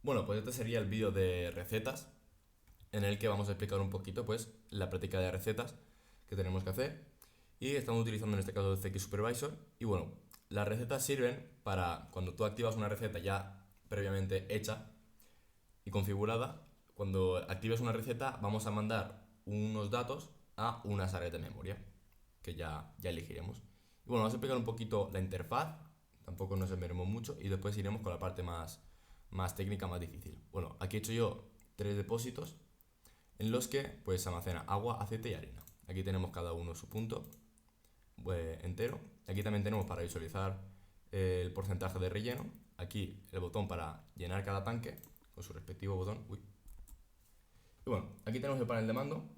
Bueno, pues este sería el vídeo de recetas en el que vamos a explicar un poquito pues la práctica de recetas que tenemos que hacer y estamos utilizando en este caso el CX Supervisor y bueno, las recetas sirven para cuando tú activas una receta ya previamente hecha y configurada, cuando actives una receta vamos a mandar unos datos a unas áreas de memoria que ya elegiremos. Y bueno, vamos a explicar un poquito la interfaz, tampoco nos enveremos mucho y después iremos con la parte más técnica, más difícil. Bueno, aquí he hecho yo 3 depósitos en los que pues se almacena agua, aceite y harina. Aquí tenemos cada uno su punto entero. Aquí también tenemos para visualizar el porcentaje de relleno. Aquí el botón para llenar cada tanque con su respectivo botón. Uy. Y bueno, aquí tenemos el panel de mando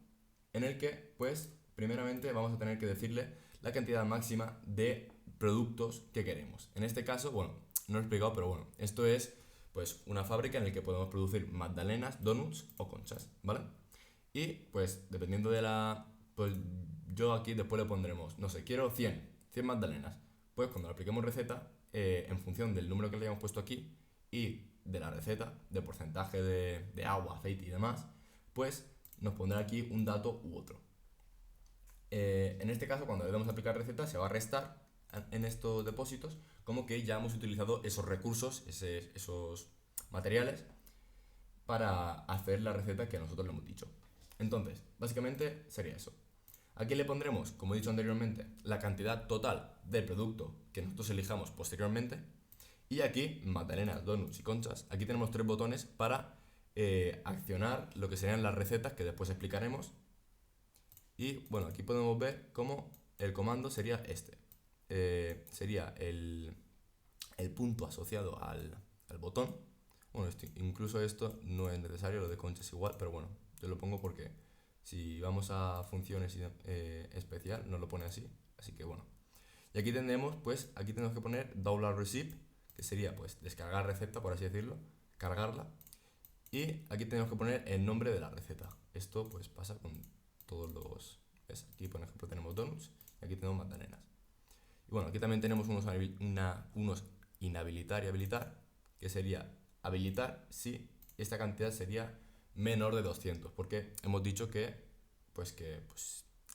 en el que pues primeramente vamos a tener que decirle la cantidad máxima de productos que queremos. En este caso, bueno, no lo he explicado, pero bueno, esto es pues una fábrica en la que podemos producir magdalenas, donuts o conchas, ¿vale? Y pues dependiendo de la... Pues yo aquí después le pondremos, no sé, quiero 100 magdalenas. Pues cuando le apliquemos receta, en función del número que le hayamos puesto aquí y de la receta, de porcentaje de agua, aceite y demás, pues nos pondrá aquí un dato u otro. En este caso, cuando le demos a aplicar receta, se va a restar en estos depósitos como que ya hemos utilizado esos recursos, esos materiales para hacer la receta que nosotros le hemos dicho. Entonces, básicamente sería eso. Aquí le pondremos, como he dicho anteriormente, la cantidad total del producto que nosotros elijamos posteriormente. Y aquí, magdalenas, donuts y conchas, aquí tenemos 3 botones para accionar lo que serían las recetas que después explicaremos. Y bueno, aquí podemos ver cómo el comando sería este. Sería el punto asociado al botón. Bueno, incluso esto no es necesario, lo de concha es igual, pero bueno, yo lo pongo porque si vamos a funciones especial, nos lo pone así. Así que bueno. Y aquí tendremos, pues, aquí tenemos que poner download receipt, que sería pues descargar receta, por así decirlo, cargarla. Y aquí tenemos que poner el nombre de la receta. Esto pues pasa con todos los... ¿ves? Aquí por ejemplo tenemos donuts y aquí tenemos magdalenas. Y bueno, aquí también tenemos unos inhabilitar y habilitar, que sería habilitar si esta cantidad sería menor de 200, porque hemos dicho que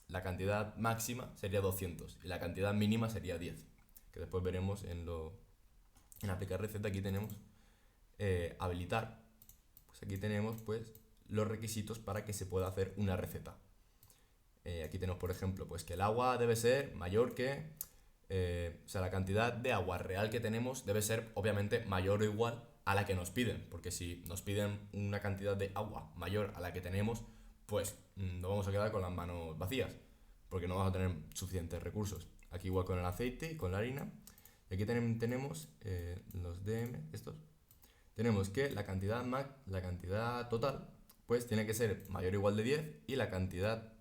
la cantidad máxima sería 200 y la cantidad mínima sería 10, que después veremos en aplicar receta. Aquí tenemos habilitar, pues aquí tenemos pues los requisitos para que se pueda hacer una receta. Aquí tenemos por ejemplo pues que el agua debe ser mayor que o sea, la cantidad de agua real que tenemos debe ser obviamente mayor o igual a la que nos piden, porque si nos piden una cantidad de agua mayor a la que tenemos, pues nos vamos a quedar con las manos vacías, porque no vamos a tener suficientes recursos. Aquí igual con el aceite y con la harina. Y aquí tenemos los DM, estos. Tenemos que la cantidad total, pues tiene que ser mayor o igual de 10 y la cantidad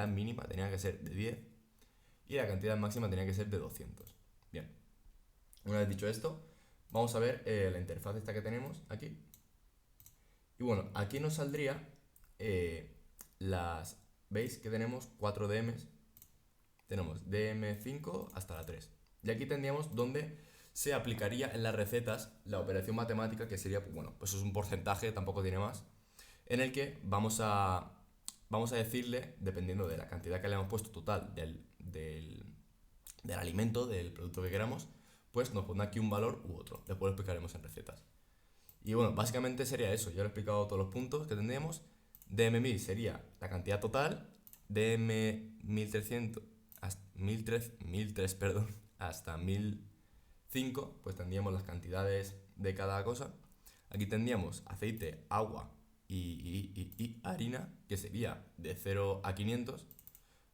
mínima tenía que ser de 10 y la cantidad máxima tenía que ser de 200. Bien, una vez dicho esto, vamos a ver la interfaz esta que tenemos aquí. Y bueno, aquí nos saldría las... ¿Veis que tenemos 4 DMs? Tenemos DM5 hasta la 3. Y aquí tendríamos donde se aplicaría en las recetas la operación matemática, que sería, bueno, pues es un porcentaje, tampoco tiene más, en el que vamos a decirle, dependiendo de la cantidad que le hemos puesto total del alimento, del producto que queramos, pues nos pondrá aquí un valor u otro. Después lo explicaremos en recetas. Y bueno, básicamente sería eso. Ya lo he explicado todos los puntos que tendríamos. DM1000 sería la cantidad total. DM1300 hasta 1003, perdón, hasta 1005, pues tendríamos las cantidades de cada cosa. Aquí tendríamos aceite, agua y harina, que sería de 0 a 500,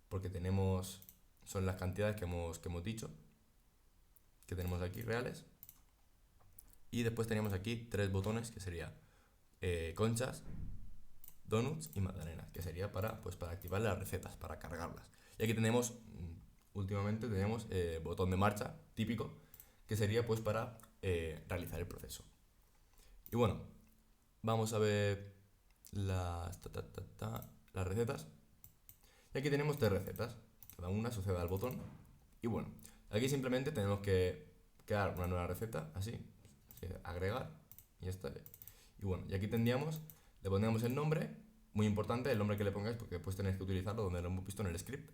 porque son las cantidades que hemos dicho, que tenemos aquí reales. Y después teníamos aquí 3 botones, que sería conchas, donuts y magdalenas, que sería para activar las recetas, para cargarlas. Y aquí tenemos, últimamente tenemos botón de marcha típico, que sería pues para realizar el proceso. Y bueno, vamos a ver las recetas. Y aquí tenemos 3 recetas, cada una asociada al botón. Y bueno, aquí simplemente tenemos que crear una nueva receta, así, agregar, y ya está. Y bueno, y aquí tendríamos, le pondríamos el nombre, muy importante el nombre que le pongáis porque después tenéis que utilizarlo donde lo hemos visto en el script.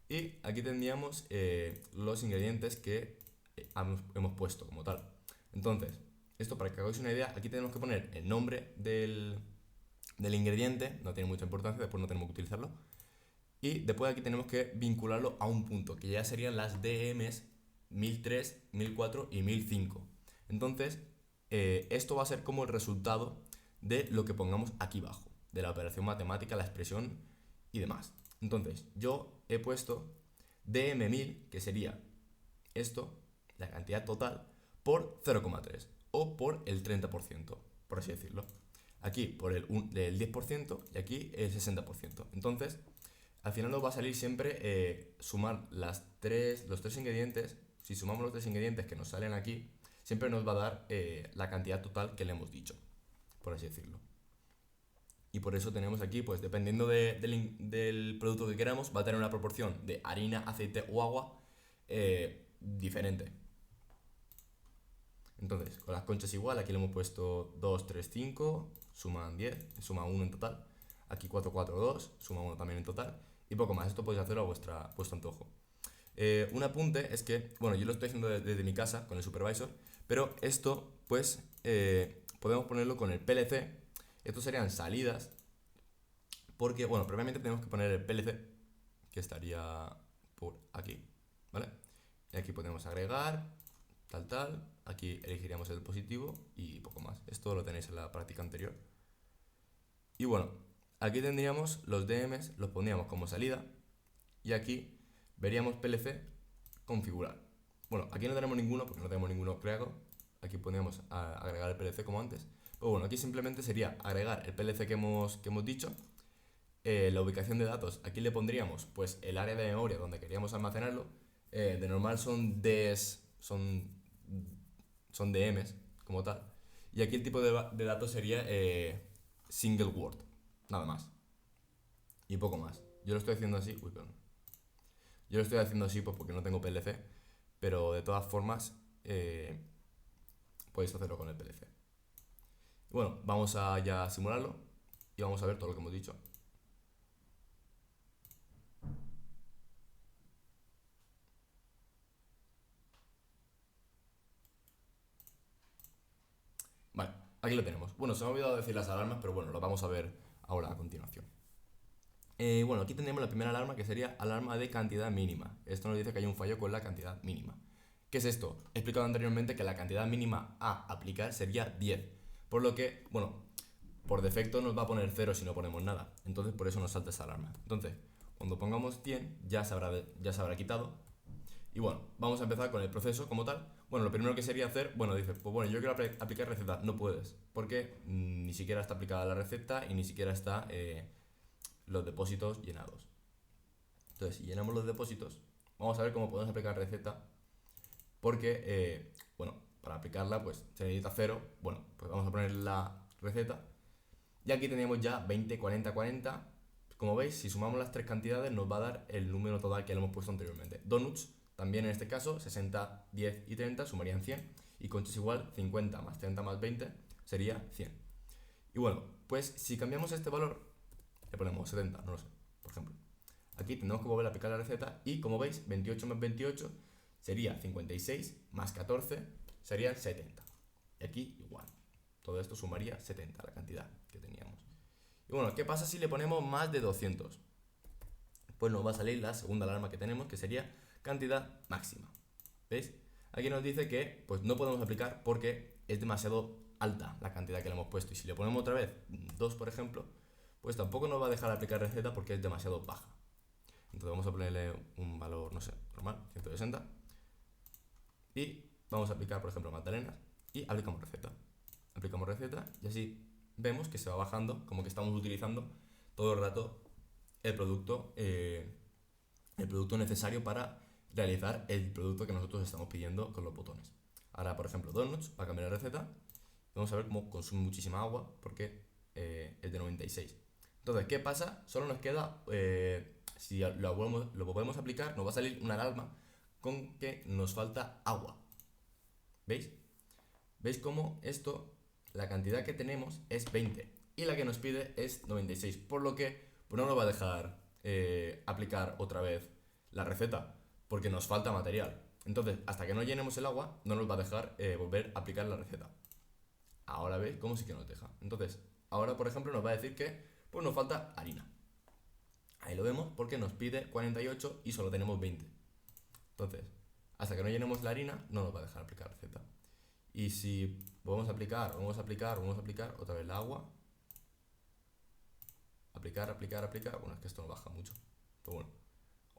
Y aquí tendríamos los ingredientes que hemos puesto como tal. Entonces, esto para que hagáis una idea, aquí tenemos que poner el nombre del ingrediente, no tiene mucha importancia, después no tenemos que utilizarlo. Y después aquí tenemos que vincularlo a un punto, que ya serían las DMs 1003, 1004 y 1005. Entonces, esto va a ser como el resultado de lo que pongamos aquí abajo, de la operación matemática, la expresión y demás. Entonces, yo he puesto DM1000, que sería esto, la cantidad total, por 0,3 o por el 30%, por así decirlo. Aquí por el 10% y aquí el 60%. Entonces, al final nos va a salir siempre sumar los tres ingredientes. Si sumamos los tres ingredientes que nos salen aquí, siempre nos va a dar la cantidad total que le hemos dicho, por así decirlo. Y por eso tenemos aquí, pues dependiendo del producto que queramos, va a tener una proporción de harina, aceite o agua diferente. Entonces, con las conchas igual, aquí le hemos puesto 2, 3, 5, suman 10, suma 1 en total. Aquí 4, 4, 2, suma 1 también en total. Y poco más, esto podéis hacerlo a vuestro antojo. Un apunte es que, bueno, yo lo estoy haciendo desde mi casa con el supervisor, pero esto, pues, podemos ponerlo con el PLC. Estos serían salidas, porque, bueno, previamente tenemos que poner el PLC, que estaría por aquí, ¿vale? Y aquí podemos agregar, tal, aquí elegiríamos el dispositivo y poco más. Esto lo tenéis en la práctica anterior. Y bueno, aquí tendríamos los DMs, los pondríamos como salida y aquí veríamos PLC configurar. Bueno, aquí no tenemos ninguno porque no tenemos ninguno creado. Aquí podríamos agregar el PLC como antes. Pero bueno, aquí simplemente sería agregar el PLC que hemos dicho. La ubicación de datos, aquí le pondríamos pues el área de memoria donde queríamos almacenarlo. De normal son Ds, son DMs como tal. Y aquí el tipo de datos sería single word, nada más. Y poco más. Yo lo estoy haciendo así, Yo lo estoy haciendo así pues porque no tengo PLC, pero de todas formas podéis hacerlo con el PLC. Bueno, vamos a ya simularlo y vamos a ver todo lo que hemos dicho. Vale, aquí lo tenemos. Bueno, se me ha olvidado decir las alarmas, pero bueno, lo vamos a ver ahora a continuación. Bueno, aquí tendríamos la primera alarma que sería alarma de cantidad mínima. Esto nos dice que hay un fallo con la cantidad mínima. ¿Qué es esto? He explicado anteriormente que la cantidad mínima a aplicar sería 10. Por lo que, bueno, por defecto nos va a poner 0 si no ponemos nada. Entonces por eso nos salta esa alarma. Entonces, cuando pongamos 100 ya se habrá quitado. Y bueno, vamos a empezar con el proceso como tal. Bueno, lo primero que sería hacer, bueno, dices, pues bueno, yo quiero aplicar receta. No puedes, porque ni siquiera está aplicada la receta y ni siquiera está los depósitos llenados. Entonces, si llenamos los depósitos, vamos a ver cómo podemos aplicar receta. Porque, bueno, para aplicarla, pues se necesita 0. Bueno, pues vamos a poner la receta. Y aquí tenemos ya 20, 40, 40. Como veis, si sumamos las tres cantidades, nos va a dar el número total que le hemos puesto anteriormente. Donuts, también en este caso, 60, 10 y 30 sumarían 100. Y conchas igual, 50 más 30 más 20 sería 100. Y bueno, pues si cambiamos este valor, le ponemos 70, no lo sé, por ejemplo. Aquí tendremos que volver a aplicar la receta y como veis, 28 más 28 sería 56, más 14 serían 70. Y aquí igual. Todo esto sumaría 70, la cantidad que teníamos. Y bueno, ¿qué pasa si le ponemos más de 200? Pues nos va a salir la segunda alarma que tenemos, que sería cantidad máxima. ¿Veis? Aquí nos dice que pues no podemos aplicar porque es demasiado alta la cantidad que le hemos puesto. Y si le ponemos otra vez 2, por ejemplo, pues tampoco nos va a dejar aplicar receta porque es demasiado baja. Entonces vamos a ponerle un valor, no sé, normal, 160. Y vamos a aplicar, por ejemplo, magdalenas y aplicamos receta. Aplicamos receta y así vemos que se va bajando, como que estamos utilizando todo el rato el producto necesario para realizar el producto que nosotros estamos pidiendo con los botones. Ahora, por ejemplo, Donuts, va a cambiar la receta. Vamos a ver cómo consume muchísima agua porque es de 96. Entonces, ¿qué pasa? Solo nos queda, si lo podemos aplicar, nos va a salir una alarma con que nos falta agua. ¿Veis? ¿Veis cómo esto la cantidad que tenemos es 20 y la que nos pide es 96, por lo que pues no nos va a dejar aplicar otra vez la receta, porque nos falta material. Entonces, hasta que no llenemos el agua, no nos va a dejar volver a aplicar la receta. Ahora veis cómo sí que nos deja. Entonces, ahora por ejemplo nos va a decir que pues nos falta harina. Ahí lo vemos porque nos pide 48 y solo tenemos 20. Entonces, hasta que no llenemos la harina, no nos va a dejar aplicar la receta. Y si volvemos a aplicar, volvemos a aplicar, volvemos a aplicar, otra vez el agua. Aplicar, aplicar, aplicar. Bueno, es que esto no baja mucho. Pero bueno,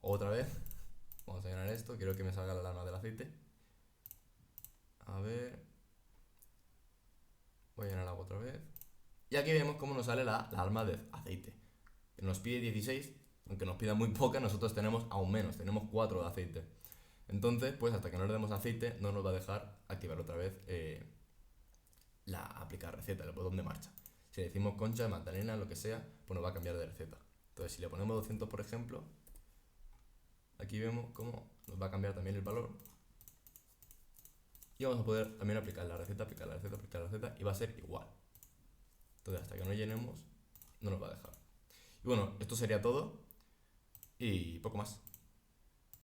otra vez. Vamos a llenar esto. Quiero que me salga la alarma del aceite. A ver. Voy a llenar el agua otra vez. Y aquí vemos cómo nos sale la alarma de aceite. Nos pide 16, aunque nos pida muy poca, nosotros tenemos aún menos, tenemos 4 de aceite. Entonces, pues hasta que no le demos aceite, no nos va a dejar activar otra vez la aplicar receta, el botón de marcha. Si le decimos concha, magdalena, lo que sea, pues nos va a cambiar de receta. Entonces, si le ponemos 200, por ejemplo, aquí vemos cómo nos va a cambiar también el valor. Y vamos a poder también aplicar la receta, aplicar la receta, aplicar la receta, y va a ser igual. Entonces, hasta que no llenemos, no nos va a dejar. Y bueno, esto sería todo y poco más.